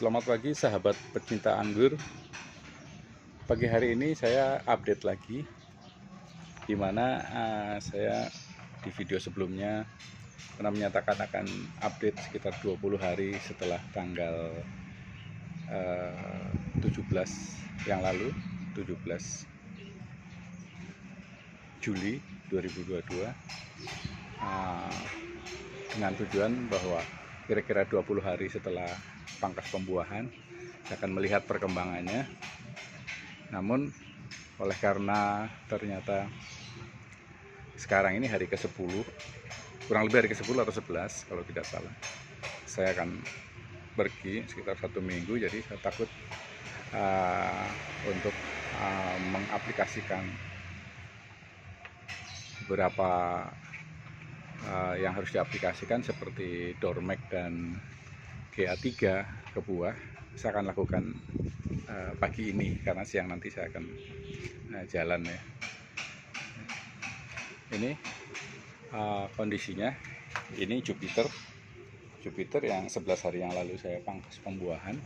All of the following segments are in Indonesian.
Selamat pagi sahabat pecinta anggur. Pagi hari ini saya update lagi, dimana saya di video sebelumnya pernah menyatakan akan update sekitar 20 hari setelah tanggal 17 yang lalu, 17 Juli 2022, dengan tujuan bahwa kira-kira 20 hari setelah pangkas pembuahan saya akan melihat perkembangannya. Namun oleh karena ternyata sekarang ini hari ke-10, kurang lebih hari ke-10 atau 11 kalau tidak salah, saya akan pergi sekitar 1 minggu. Jadi saya takut untuk mengaplikasikan beberapa yang harus diaplikasikan seperti Dormek dan GA3 ke buah. Saya akan lakukan pagi ini karena siang nanti saya akan jalan ya. Ini kondisinya. Ini Jupiter yang 11 hari yang lalu saya pangkas pembuahan.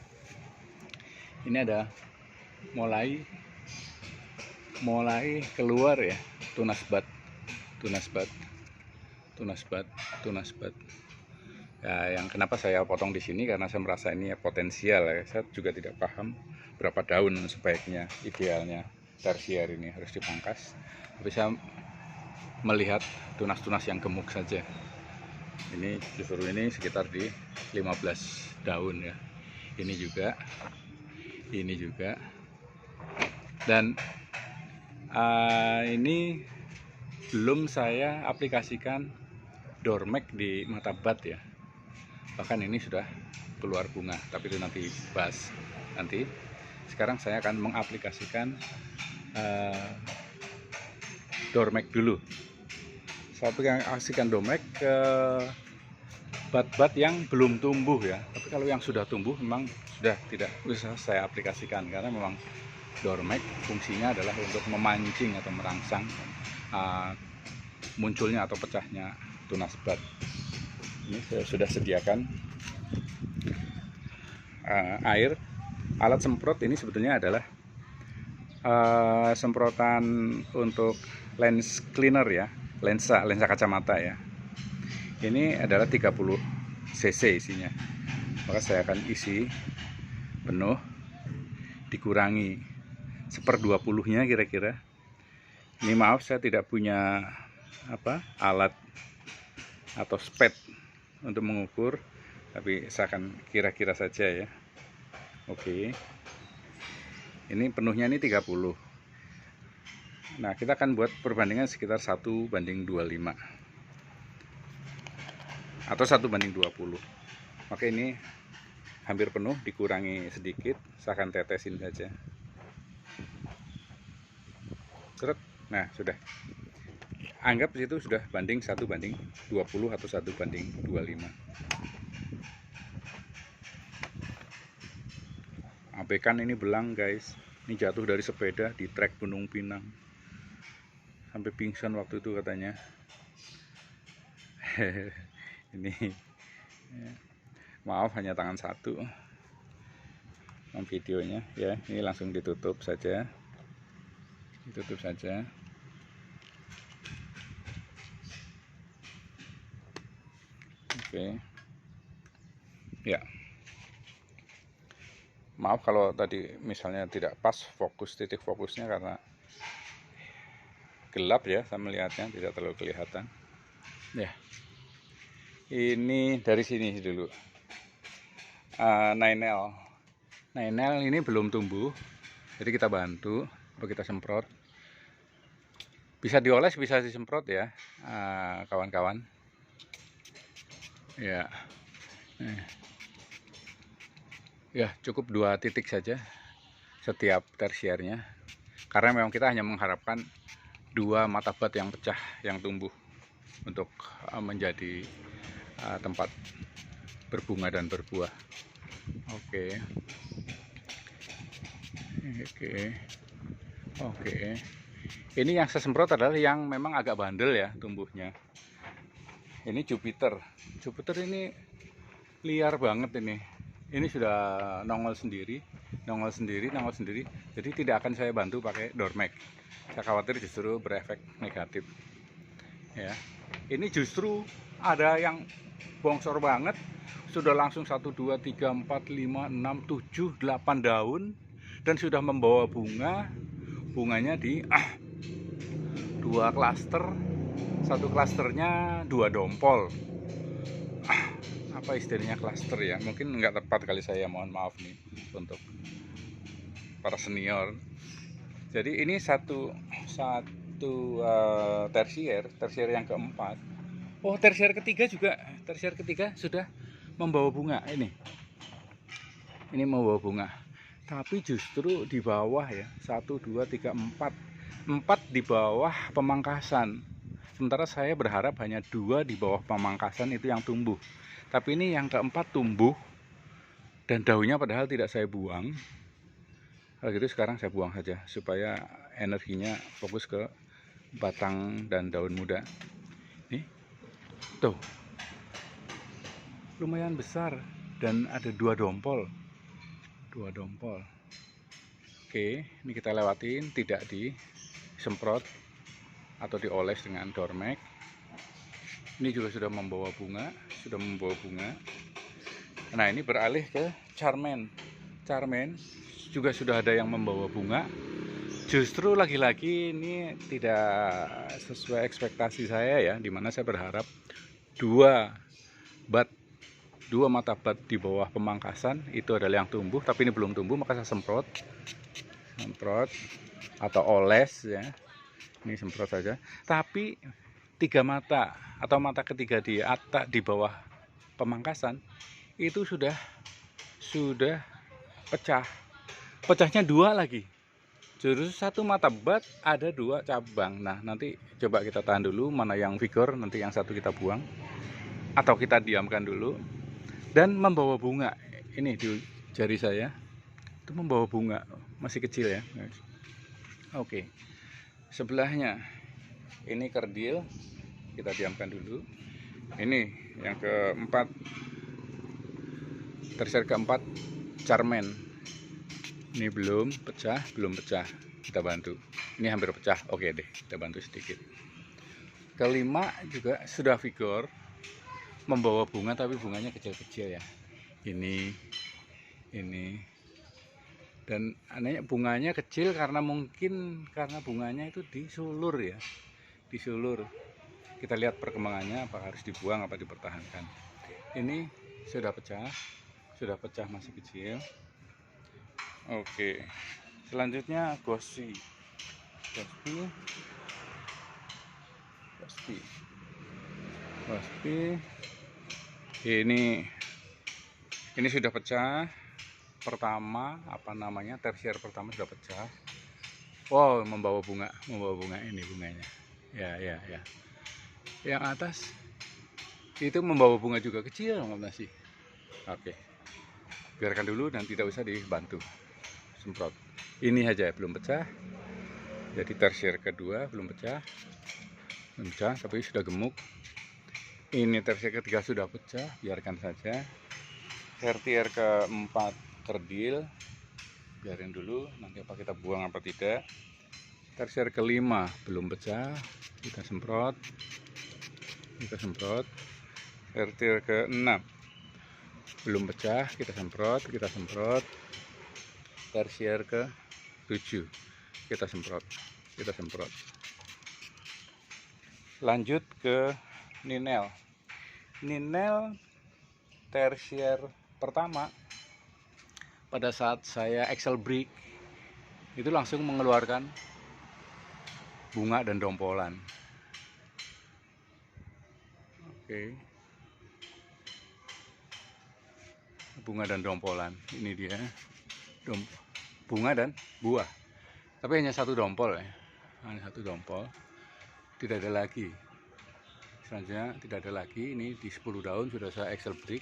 Ini ada mulai keluar ya tunas bat. Ya, yang kenapa saya potong di sini karena saya merasa ini potensial ya. Saya juga tidak paham berapa daun sebaiknya idealnya tersier ini harus dipangkas. Tapi saya melihat tunas-tunas yang gemuk saja. Ini justru ini sekitar di 15 daun ya. Ini juga. Dan ini belum saya aplikasikan Dormek di mata bat ya. Bahkan ini sudah keluar bunga, tapi itu nanti bahas nanti. Sekarang saya akan mengaplikasikan Dormek dulu. Saya aplikasikan Dormek ke bat-bat yang belum tumbuh ya. Tapi kalau yang sudah tumbuh memang sudah tidak bisa saya aplikasikan, karena memang Dormek fungsinya adalah untuk memancing atau merangsang munculnya atau pecahnya tunas bat. Ini saya sudah sediakan air. Alat semprot ini sebetulnya adalah semprotan untuk lens cleaner ya, lensa kacamata ya. Ini adalah 30 cc isinya, maka saya akan isi penuh, dikurangi 1/20-nya kira-kira. Ini maaf saya tidak punya alat atau spet untuk mengukur, tapi saya akan kira-kira saja ya. Oke, ini penuhnya ini 30. Nah, kita akan buat perbandingan sekitar 1/25 atau 1/20. Maka ini hampir penuh, dikurangi sedikit, saya akan tetesin saja. Nah, sudah. Anggap situ sudah banding 1/20 atau 1/25. Abekan ini belang guys. Ini jatuh dari sepeda di trek Gunung Pinang. Sampai pingsan waktu itu katanya. Ini maaf hanya tangan satu videonya ya. Ini langsung ditutup saja. Oke. Ya. Maaf kalau tadi misalnya tidak pas titik fokusnya karena gelap ya, saya melihatnya tidak terlalu kelihatan. Ya. Ini dari sini dulu. 9L ini belum tumbuh. Jadi kita bantu, kita semprot. Bisa dioles, bisa disemprot ya, kawan-kawan. Ya. Ya, cukup 2 titik saja setiap tersiernya, karena memang kita hanya mengharapkan 2 mata bat yang pecah yang tumbuh untuk menjadi tempat berbunga dan berbuah. Oke. Ini yang saya semprot adalah yang memang agak bandel ya tumbuhnya. Ini Jupiter ini liar banget ini. ini sudah nongol sendiri. Jadi tidak akan saya bantu pakai door mag. Saya khawatir justru berefek negatif. Ya, ini justru ada yang bongsor banget, sudah langsung 1, 2, 3, 4, 5, 6, 7, 8 daun dan sudah membawa bunga. Bunganya di 2 klaster, satu klasternya 2 dompol. Apa istilahnya klaster ya, mungkin nggak tepat kali, saya mohon maaf nih untuk para senior. Jadi ini satu tersier yang keempat. Oh, tersier ketiga sudah membawa bunga. Ini membawa bunga, tapi justru di bawah ya, 1, 2, 3, 4 di bawah pemangkasan. Sementara saya berharap hanya 2 di bawah pemangkasan itu yang tumbuh, tapi ini yang keempat tumbuh dan daunnya padahal tidak saya buang. Kalau gitu sekarang saya buang saja supaya energinya fokus ke batang dan daun muda. Nih, tuh, lumayan besar dan ada 2 dompol. Oke, ini kita lewatin, tidak disemprot atau dioles dengan door mag. Ini juga sudah membawa bunga. Nah, ini beralih ke Charmaine juga sudah ada yang membawa bunga. Justru lagi-lagi ini tidak sesuai ekspektasi saya ya, dimana saya berharap 2 mata bat di bawah pemangkasan itu adalah yang tumbuh, tapi ini belum tumbuh, maka saya semprot atau oles ya. Ini semprot saja. Tapi 3 mata atau mata ketiga di bawah pemangkasan itu sudah pecahnya 2 lagi. Justru 1 mata bat ada 2 cabang. Nah, nanti coba kita tahan dulu mana yang vigor, nanti yang satu kita buang atau kita diamkan dulu. Dan membawa bunga, ini di jari saya itu membawa bunga, masih kecil ya. Oke, sebelahnya ini kerdil, kita diamkan dulu. Ini yang keempat, tersier keempat, Charmaine. Ini belum pecah, kita bantu. Ini hampir pecah, oke deh, kita bantu sedikit. Kelima juga sudah vigor, membawa bunga, tapi bunganya kecil-kecil ya. Ini dan anehnya bunganya kecil karena bunganya itu disulur ya, kita lihat perkembangannya, apakah harus dibuang apa dipertahankan. Ini sudah pecah masih kecil. Oke, selanjutnya Ghosty. Ini sudah pecah. Tersier pertama sudah pecah. Wow, membawa bunga ini bunganya. Ya. Yang atas itu membawa bunga juga kecil masih. Oke. Biarkan dulu dan tidak usah dibantu semprot. Ini aja belum pecah. Jadi tersier kedua belum pecah, tapi sudah gemuk. Ini tersier ketiga sudah pecah, biarkan saja. Tersier keempat kerdil, biarin dulu, nanti apa kita buang apa tidak. Tersier kelima belum pecah, kita semprot. Tersier keenam belum pecah, kita semprot. Tersier ke-7 kita semprot. Lanjut ke Ninel tersier pertama. Pada saat saya Excel break itu langsung mengeluarkan bunga dan dompolan. Oke. Bunga dan dompolan, ini dia bunga dan buah, tapi hanya 1 dompol ya, tidak ada lagi. Selanjutnya tidak ada lagi. Ini di 10 daun sudah saya Excel break,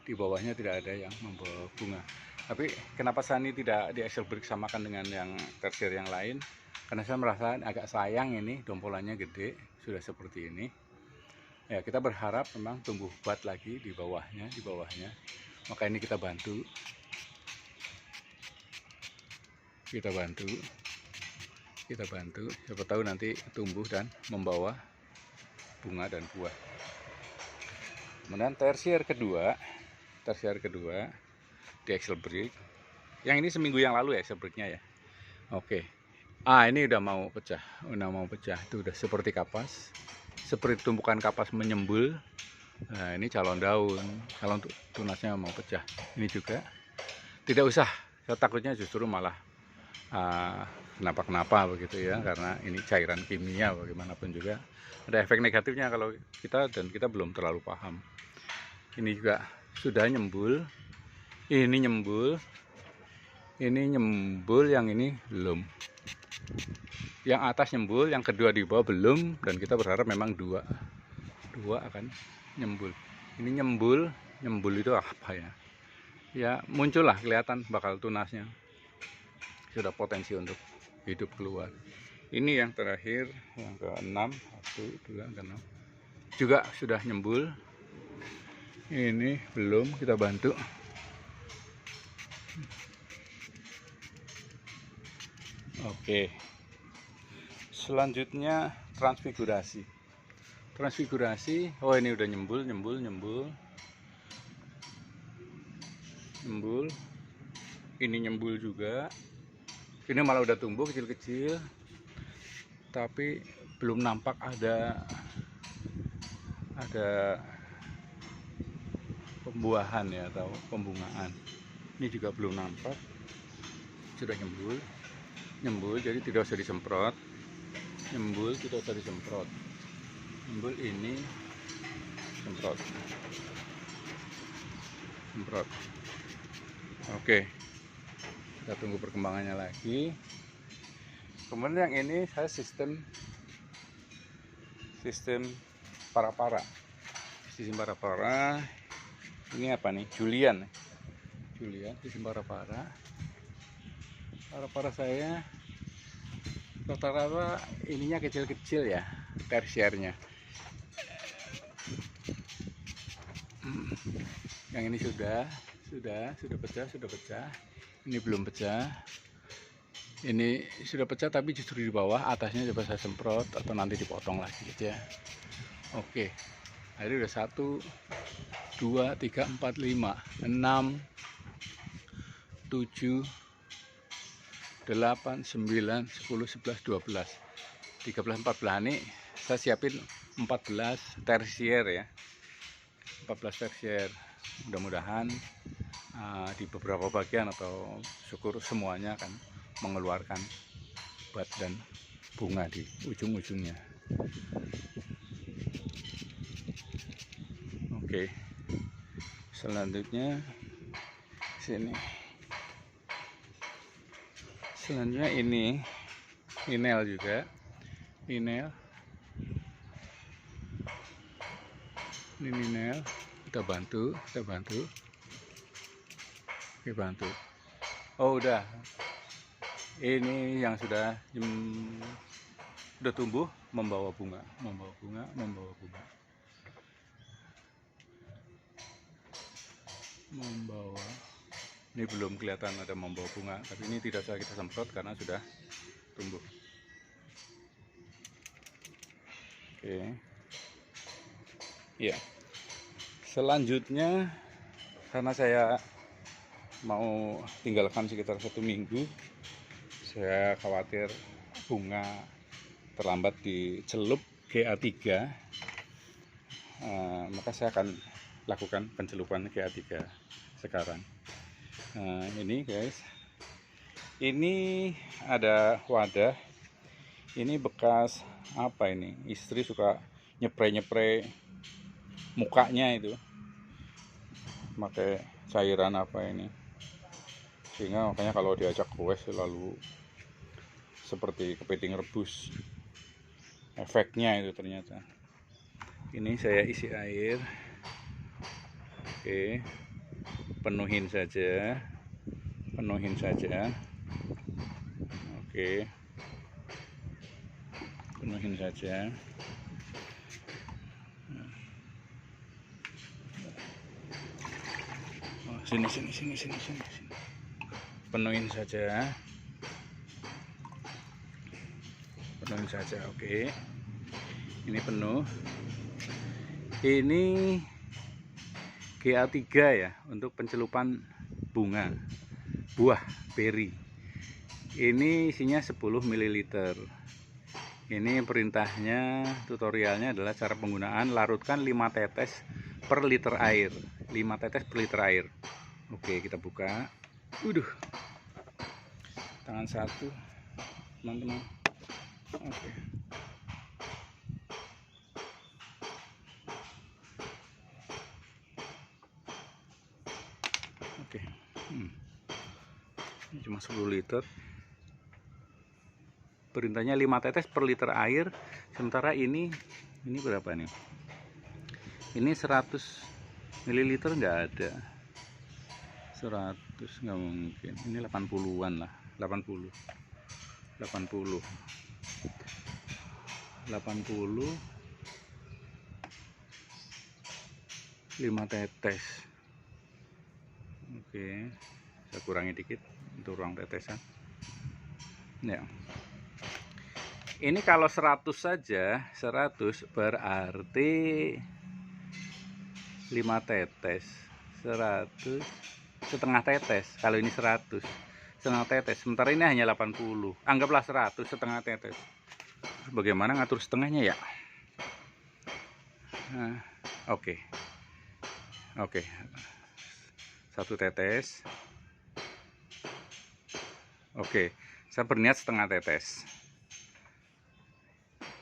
di bawahnya tidak ada yang membawa bunga. Tapi kenapa saya ini tidak di Excel break samakan dengan yang tersier yang lain, karena saya merasa agak sayang, ini dompolannya gede sudah seperti ini ya. Kita berharap memang tumbuh bat lagi di bawahnya. Maka ini kita bantu, siapa tahu nanti tumbuh dan membawa bunga dan buah. Kemudian tersier kedua di Excelbrick. Yang ini seminggu yang lalu ya Excelbricknya ya. Oke. Ini udah mau pecah. Itu udah seperti kapas, seperti tumpukan kapas menyembul. Nah, ini calon daun, calon tunasnya mau pecah. Ini juga tidak usah. Saya takutnya justru malah kenapa begitu ya, karena ini cairan kimia, bagaimanapun juga ada efek negatifnya kalau kita belum terlalu paham. Ini juga sudah nyembul, ini nyembul, yang ini belum. Yang atas nyembul, yang kedua di bawah belum, dan kita berharap memang dua akan nyembul. Ini nyembul itu apa ya? Ya muncullah, kelihatan bakal tunasnya. Sudah potensi untuk hidup keluar. Ini yang terakhir, yang ke-6, 1, 2, ke-6 juga sudah nyembul. Ini belum, kita bantu. Oke, selanjutnya transfigurasi. Oh ini udah nyembul. Ini nyembul juga. Ini malah udah tumbuh kecil-kecil, tapi belum nampak ada pembuahan ya atau pembungaan. Ini juga belum nampak, sudah nyembul, jadi tidak usah disemprot. Nyembul ini semprot. Oke, kita tunggu perkembangannya lagi. Kemudian yang ini saya sistem para-para. Ini apa nih? Julian, sistem para-para. Para-para saya rata-rata ininya kecil-kecil ya, tersiernya. Yang ini sudah pecah. Ini belum pecah. Ini sudah pecah tapi justru di bawah, atasnya coba saya semprot atau nanti dipotong lagi aja. Oke. Jadi udah 1, 2, 3, 4, 5, 6, 7, 8, 9, 10, 11, 12, 13, 14. Ini saya siapin 14 tersier ya. 14 tersier. Mudah-mudahan di beberapa bagian atau syukur semuanya akan mengeluarkan buah dan bunga di ujung-ujungnya. Oke, selanjutnya sini. Selanjutnya ini inel juga, ini inel. Kita bantu. Oke, bantu. Oh udah, ini yang sudah tumbuh, membawa bunga. Ini belum kelihatan ada membawa bunga, tapi ini tidak usah kita semprot karena sudah tumbuh. Oke, ya. Selanjutnya, karena saya mau tinggalkan sekitar 1 minggu, saya khawatir bunga terlambat dicelup GA3, maka saya akan lakukan pencelupan GA3 sekarang. Ini guys, ini ada wadah. Ini bekas apa ini? Istri suka nyepre mukanya itu, pakai cairan apa ini, sehingga makanya kalau diajak goes selalu seperti kepiting rebus. Efeknya itu ternyata. Ini saya isi air. Oke, penuhin saja. Oke, penuhin saja. Sini. Penuhin saja. Oke. Ini penuh. Ini GA3 ya, untuk pencelupan bunga buah beri. Ini isinya 10 ml. Ini perintahnya, tutorialnya adalah cara penggunaan: larutkan 5 tetes per liter air. 5 tetes per liter air. Oke, kita buka. Tangan satu, teman-teman. Oke. Ini cuma 10 liter. Perintahnya 5 tetes per liter air. Sementara ini berapa nih? Ini 100 ml nggak ada. 100 nggak mungkin. Ini 80-an lah. 80 5 tetes. Oke, saya kurangi dikit untuk ruang tetesan ya. Ini kalau 100 saja, 100 berarti 5 tetes, 100 setengah tetes. Kalau ini 100 setengah tetes, sementara ini hanya 80. Anggaplah 100 setengah tetes. Bagaimana ngatur setengahnya ya? Nah, oke. 1 tetes. Oke, saya berniat setengah tetes.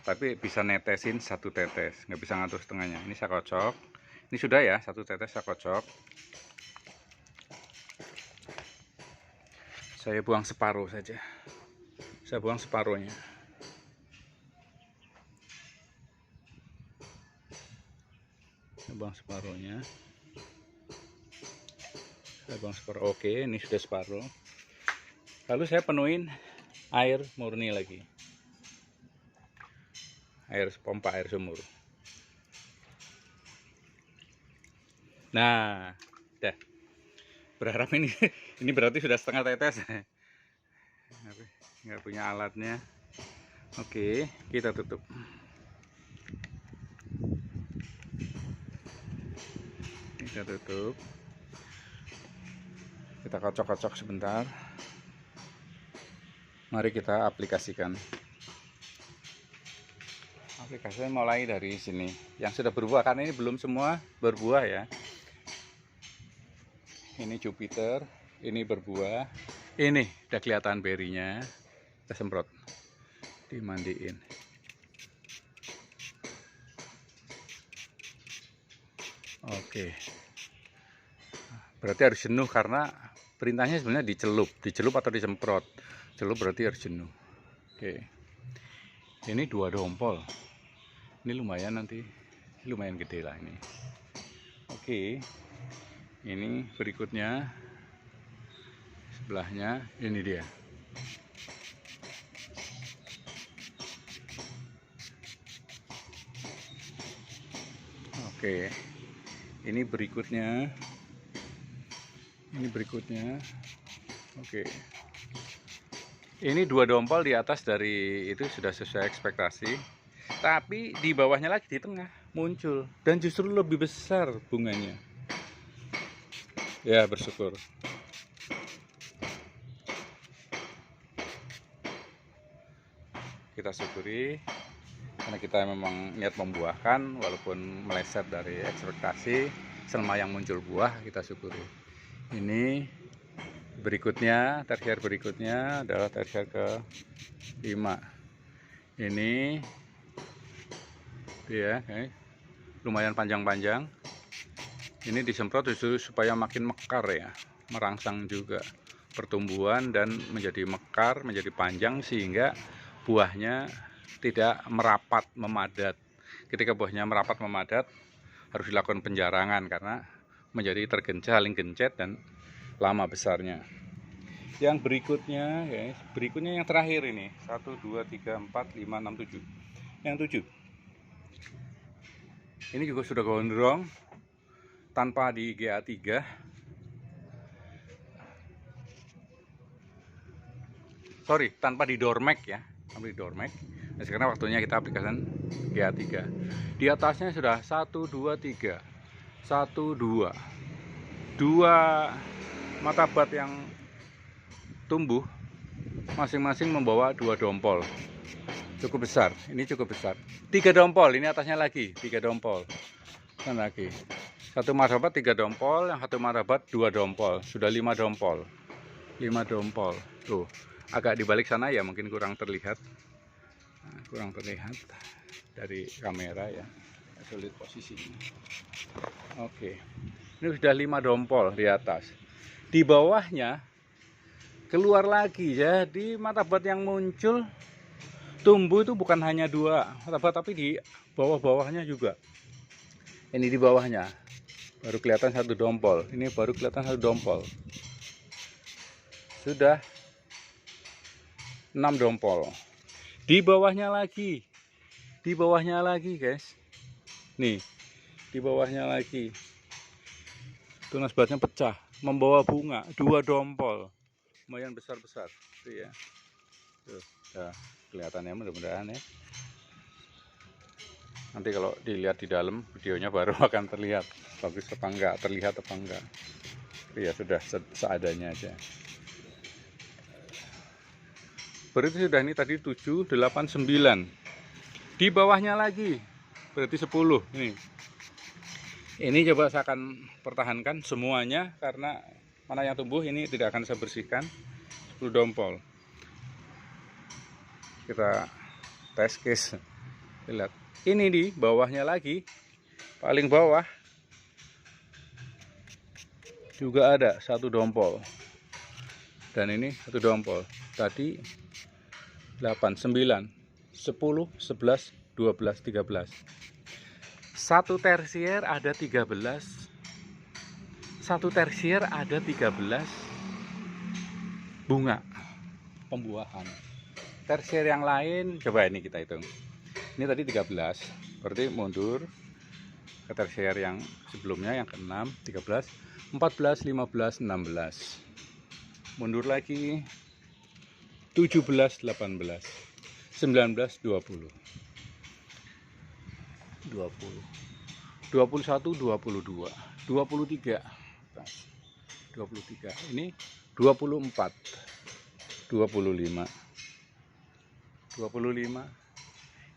Tapi bisa netesin 1 tetes, nggak bisa ngatur setengahnya. Ini saya kocok. Ini sudah ya, 1 tetes saya kocok. Saya buang separuh saja. Saya buang separuhnya. Oke, ini sudah separuh. Lalu saya penuhin air murni lagi. Air pompa, air sumur. Nah, dah. Berharap ini berarti sudah setengah tetes. Nggak punya alatnya. Oke, kita tutup. Kita kocok-kocok sebentar. Mari kita aplikasikan. Aplikasinya mulai dari sini. Yang sudah berbuah, karena ini belum semua berbuah ya. Ini Jupiter, ini berbuah. Ini udah kelihatan berinya. Kita semprot. Dimandiin. Oke. Berarti harus jenuh, karena perintahnya sebenarnya dicelup atau disemprot. Celup berarti harus jenuh. Oke. Ini 2 dompol. Ini lumayan gede lah ini. Oke. Ini berikutnya sebelahnya, ini dia. Oke. Ini berikutnya. Oke. Ini 2 dompol di atas dari itu sudah sesuai ekspektasi. Tapi di bawahnya lagi di tengah muncul, dan justru lebih besar bunganya. Ya, bersyukur. Kita syukuri, karena kita memang niat membuahkan, walaupun meleset dari ekspektasi. Selama yang muncul buah, kita syukuri. Ini berikutnya, tersier berikutnya adalah tersier ke-5. Ini dia, lumayan panjang-panjang. Ini disemprot justru supaya makin mekar ya, merangsang juga pertumbuhan dan menjadi mekar, menjadi panjang, sehingga buahnya tidak merapat memadat. Ketika buahnya merapat memadat, harus dilakukan penjarangan karena menjadi saling gencet dan lama besarnya. Yang berikutnya, guys, yang terakhir ini 1, 2, 3, 4, 5, 6, 7. Yang 7 ini juga sudah gondrong tanpa di GA3. sorry, tanpa di dormek ya, tanpa di dormek. Nah, sekarang waktunya kita aplikasikan GA3. Di atasnya sudah 1, 2, 3, 1, 2, 2 mata bat yang tumbuh masing-masing membawa 2 dompol. Cukup besar, ini cukup besar. 3 dompol, ini atasnya lagi 3 dompol. Dan lagi satu mata bat 3 dompol, yang satu mata bat 2 dompol. Sudah 5 dompol. 5 dompol. Tuh, agak dibalik sana ya, mungkin kurang terlihat. Nah, kurang terlihat dari kamera ya. Sulit posisinya. Oke. Ini sudah 5 dompol di atas. Di bawahnya keluar lagi. Jadi mata bat yang muncul tumbuh itu bukan hanya 2 mata bat, tapi di bawah-bawahnya juga. Ini di bawahnya baru kelihatan 1 dompol. Ini baru kelihatan 1 dompol. Sudah 6 dompol. Di bawahnya lagi. Di bawahnya lagi, guys. Nih, di bawahnya lagi. Tunas batnya pecah, membawa bunga 2 dompol. Lumayan besar-besar. Tuh ya. Tuh, ya, kelihatannya mudah-mudahan ya. Nanti kalau dilihat di dalam videonya baru akan terlihat bagus apa enggak, terlihat apa enggak. Ya sudah seadanya aja. Berarti sudah ini tadi 7, 8, 9. Di bawahnya lagi berarti 10 ini. Ini coba saya akan pertahankan semuanya karena mana yang tumbuh ini tidak akan saya bersihkan. 10 dompol. Kita tes case. Lihat. Ini di bawahnya lagi, paling bawah juga ada 1 dompol. Dan ini 1 dompol. Tadi 8, 9, 10, 11, 12, 13. 1 tersier ada 13. 1 tersier ada 13 bunga pembuahan. Tersier yang lain coba ini kita hitung. Ini tadi 13, berarti mundur ke tersier yang sebelumnya yang ke-6, 13, 14, 15, 16. Mundur lagi 17, 18, 19, 20. 20. 21, 22, 23. 23. Ini 24. 25. 25.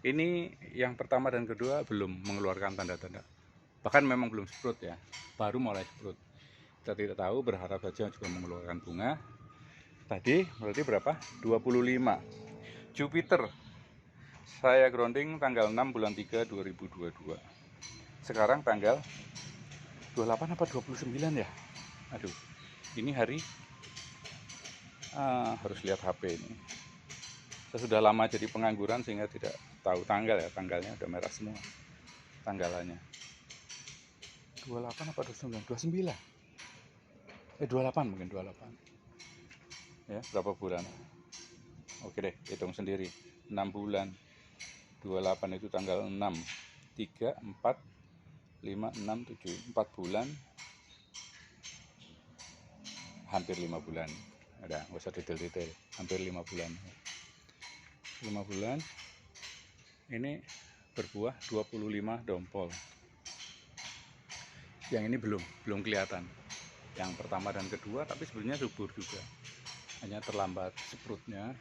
Ini yang pertama dan kedua belum mengeluarkan tanda-tanda. Bahkan memang belum sprut ya, baru mulai sprut. Kita tidak tahu, berharap saja juga mengeluarkan bunga. Tadi berarti berapa? 25. Jupiter. Saya grounding tanggal 6 bulan 3 2022. Sekarang tanggal 28 apa 29 ya? Aduh, ini hari harus lihat HP ini. Saya sudah lama jadi pengangguran sehingga tidak tahu tanggal ya, tanggalnya udah merah semua tanggalannya. 28 apa 29? 29. 28 mungkin 28. Ya, berapa bulan? Oke deh, hitung sendiri. 6 bulan. 28 itu tanggal 6. 3, 4, 5, 6, 7. 4 bulan. Hampir 5 bulan. Udah, nggak usah detail-detail. Hampir 5 bulan. 5 bulan. Ini berbuah 25 dompol. Yang ini belum kelihatan. Yang pertama dan kedua, tapi sebenarnya subur juga. Hanya terlambat sprutnya.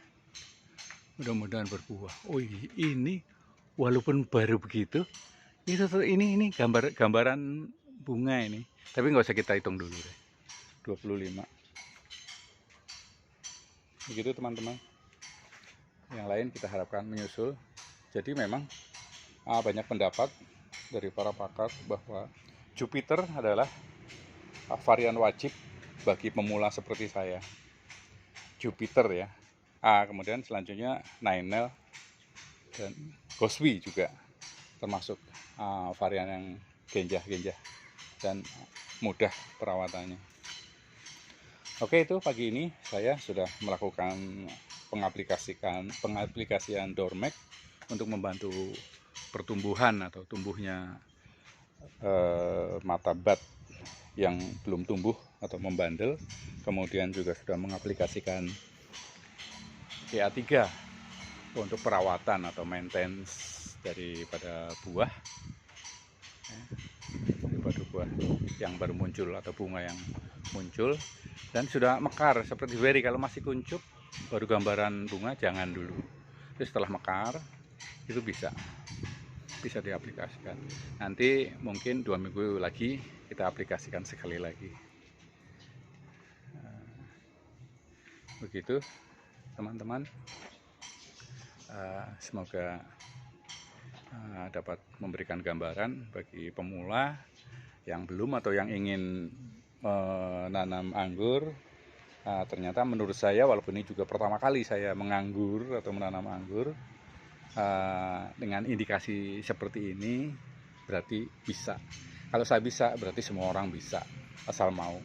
Mudah-mudahan berbuah. Oh, ini walaupun baru begitu, ini gambaran bunga ini. Tapi nggak usah kita hitung dulu deh. 25. Begitu teman-teman. Yang lain kita harapkan menyusul. Jadi memang banyak pendapat dari para pakar bahwa Jupiter adalah varian wajib bagi pemula seperti saya. Jupiter ya. Kemudian selanjutnya Ninel dan Goswi juga termasuk varian yang genjah-genjah dan mudah perawatannya. Oke, itu pagi ini saya sudah melakukan pengaplikasian Dormek untuk membantu pertumbuhan atau tumbuhnya mata bat yang belum tumbuh atau membandel. Kemudian juga sudah mengaplikasikan GA3 untuk perawatan atau maintenance daripada buah, yang baru muncul atau bunga yang muncul dan sudah mekar seperti beri. Kalau masih kuncup baru gambaran bunga, jangan dulu. Terus setelah mekar itu bisa diaplikasikan. Nanti mungkin 2 minggu lagi kita aplikasikan sekali lagi. Begitu teman-teman. Semoga dapat memberikan gambaran bagi pemula yang belum atau yang ingin menanam anggur. Ternyata menurut saya, walaupun ini juga pertama kali saya menganggur atau menanam anggur, dengan indikasi seperti ini berarti bisa. Kalau saya bisa, berarti semua orang bisa, asal mau.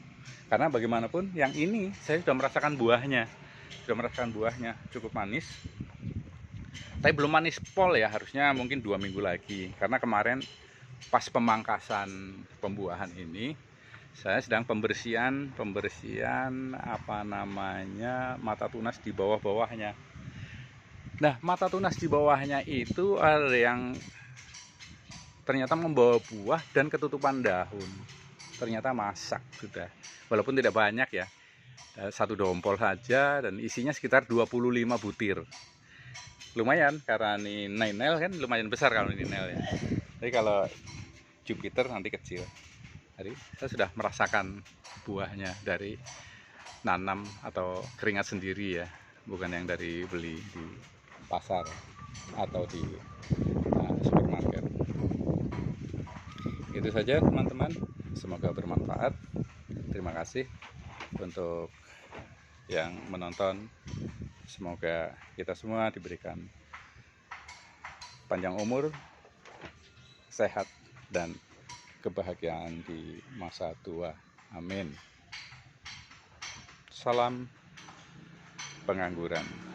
Karena bagaimanapun yang ini saya sudah merasakan buahnya, cukup manis. Tapi belum manis pol ya, harusnya mungkin 2 minggu lagi. Karena kemarin pas pemangkasan pembuahan ini, saya sedang pembersihan mata tunas di bawah-bawahnya. Nah, mata tunas di bawahnya itu ada yang ternyata membawa buah dan ketutupan daun. Ternyata masak sudah, walaupun tidak banyak ya, 1 dompol saja, dan isinya sekitar 25 butir. Lumayan, karena ini Ninel kan lumayan besar kalau ini Ninel ya. Jadi kalau Jupiter nanti kecil. Jadi saya sudah merasakan buahnya dari nanam atau keringat sendiri ya, bukan yang dari beli di pasar atau di supermarket. Itu saja teman-teman, semoga bermanfaat. Terima kasih untuk yang menonton. Semoga kita semua diberikan panjang umur, sehat, dan kebahagiaan di masa tua. Amin. Salam pengangguran.